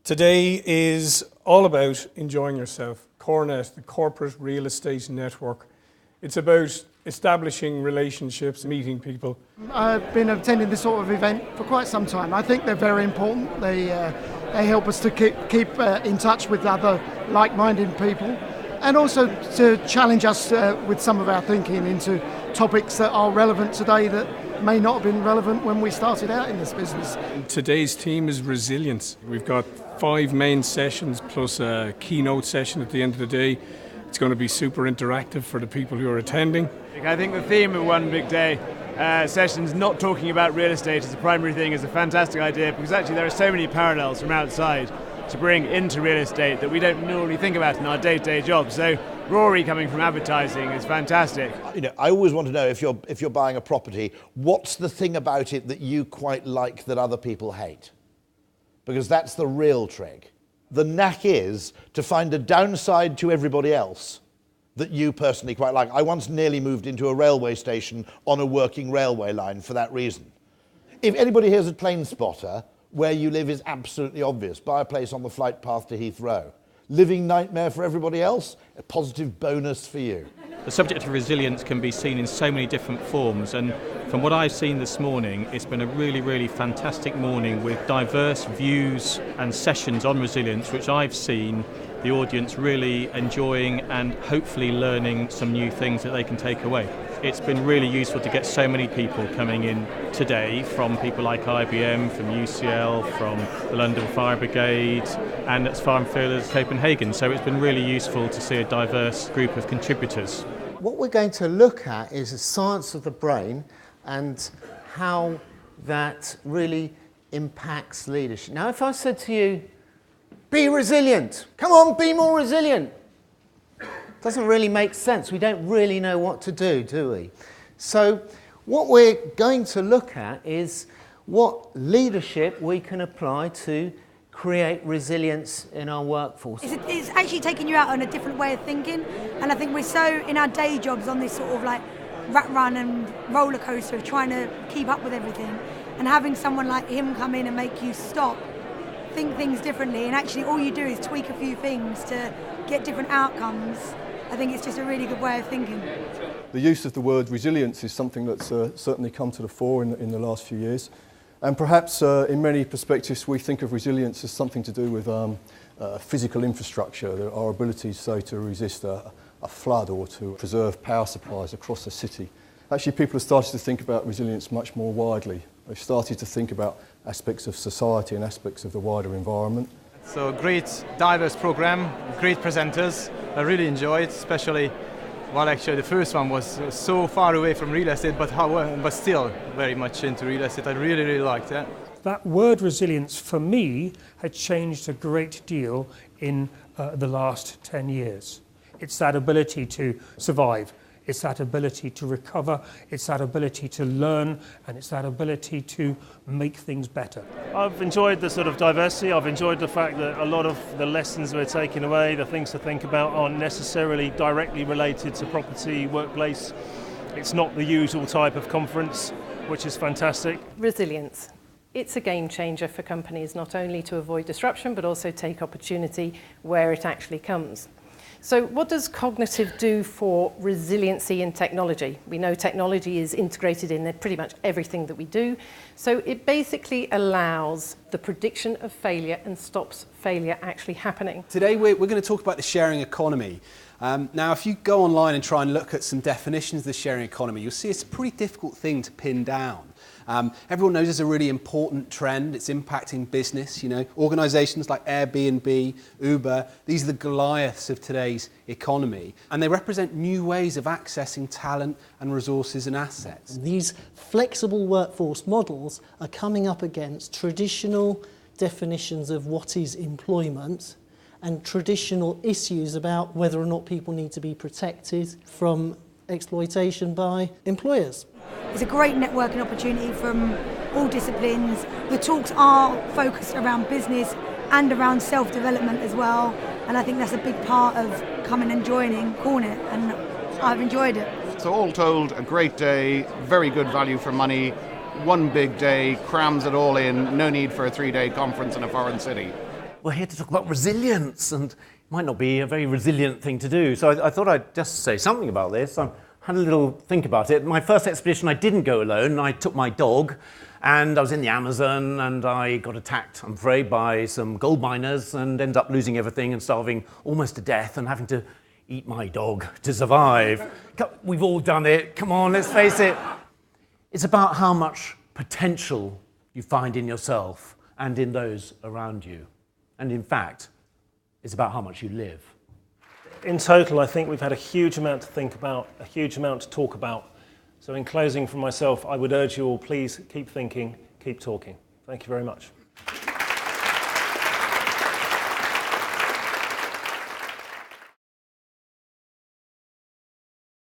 Today is all about enjoying yourself. CoreNet, the Corporate Real Estate Network. It's about establishing relationships, meeting people. I've been attending this sort of event for quite some time. I think they're very important. They help us to keep in touch with other like-minded people, and also to challenge us with some of our thinking into topics that are relevant today that may not have been relevant when we started out in this business. Today's theme is resilience. We've got 5 main sessions plus a keynote session at the end of the day. It's going to be super interactive for the people who are attending. I think the theme of One Big Day sessions, not talking about real estate as a primary thing, is a fantastic idea, because actually there are so many parallels from outside to bring into real estate that we don't normally think about in our day-to-day jobs. So Rory coming from advertising is fantastic. I always want to know, if you're buying a property, what's the thing about it that you quite like that other people hate? Because that's the real trick. The knack is to find a downside to everybody else that you personally quite like. I once nearly moved into a railway station on a working railway line for that reason. If anybody here's a plane spotter, where you live is absolutely obvious. Buy a place on the flight path to Heathrow. Living nightmare for everybody else, a positive bonus for you. The subject of resilience can be seen in so many different forms, and from what I've seen this morning, it's been a really, really fantastic morning with diverse views and sessions on resilience, which I've seen the audience really enjoying and hopefully learning some new things that they can take away. It's been really useful to get so many people coming in today, from people like IBM, from UCL, from the London Fire Brigade, and as far afield as Copenhagen. So it's been really useful to see a diverse group of contributors. What we're going to look at is the science of the brain and how that really impacts leadership. Now, if I said to you, be resilient, come on, be more resilient, doesn't really make sense. We don't really know what to do we? So what we're going to look at is what leadership we can apply to create resilience in our workforce. It's actually taking you out on a different way of thinking, and I think we're so in our day jobs on this sort of like rat run and roller coaster of trying to keep up with everything, and having someone like him come in and make you stop, think things differently, and actually all you do is tweak a few things to get different outcomes. I think it's just a really good way of thinking. The use of the word resilience is something that's certainly come to the fore in the last few years. And perhaps in many perspectives we think of resilience as something to do with physical infrastructure, our ability, say, to resist a flood or to preserve power supplies across a city. Actually, people have started to think about resilience much more widely. They've started to think about aspects of society and aspects of the wider environment. So great, diverse program, great presenters. I really enjoyed, especially, well, actually the first one was so far away from real estate, but still very much into real estate. I really, really liked it. That word resilience for me had changed a great deal in the last 10 years. It's that ability to survive. It's that ability to recover, it's that ability to learn, and it's that ability to make things better. I've enjoyed the sort of diversity. I've enjoyed the fact that a lot of the lessons we're taking away, the things to think about, aren't necessarily directly related to property, workplace. It's not the usual type of conference, which is fantastic. Resilience. It's a game changer for companies, not only to avoid disruption, but also take opportunity where it actually comes. So what does cognitive do for resiliency in technology? We know technology is integrated in pretty much everything that we do. So it basically allows the prediction of failure and stops failure actually happening. Today we're going to talk about the sharing economy. Now, if you go online and try and look at some definitions of the sharing economy, you'll see it's a pretty difficult thing to pin down. Everyone knows it's a really important trend. It's impacting business. Organisations like Airbnb, Uber, these are the Goliaths of today's economy, and they represent new ways of accessing talent and resources and assets. These flexible workforce models are coming up against traditional definitions of what is employment and traditional issues about whether or not people need to be protected from exploitation by employers. It's a great networking opportunity from all disciplines. The talks are focused around business and around self-development as well, and I think that's a big part of coming and joining CoreNet, and I've enjoyed it. So all told, a great day, very good value for money, one big day, crams it all in, no need for a 3-day conference in a foreign city. we're here to talk about resilience, and it might not be a very resilient thing to do. So I thought I'd just say something about this. I had a little think about it. My first expedition, I didn't go alone. I took my dog, and I was in the Amazon, and I got attacked, I'm afraid, by some gold miners, and ended up losing everything and starving almost to death and having to eat my dog to survive. We've all done it. Come on, let's face it. It's about how much potential you find in yourself and in those around you. And in fact, it's about how much you live. In total, I think we've had a huge amount to think about, a huge amount to talk about. So in closing, from myself, I would urge you all, please keep thinking, keep talking. Thank you very much.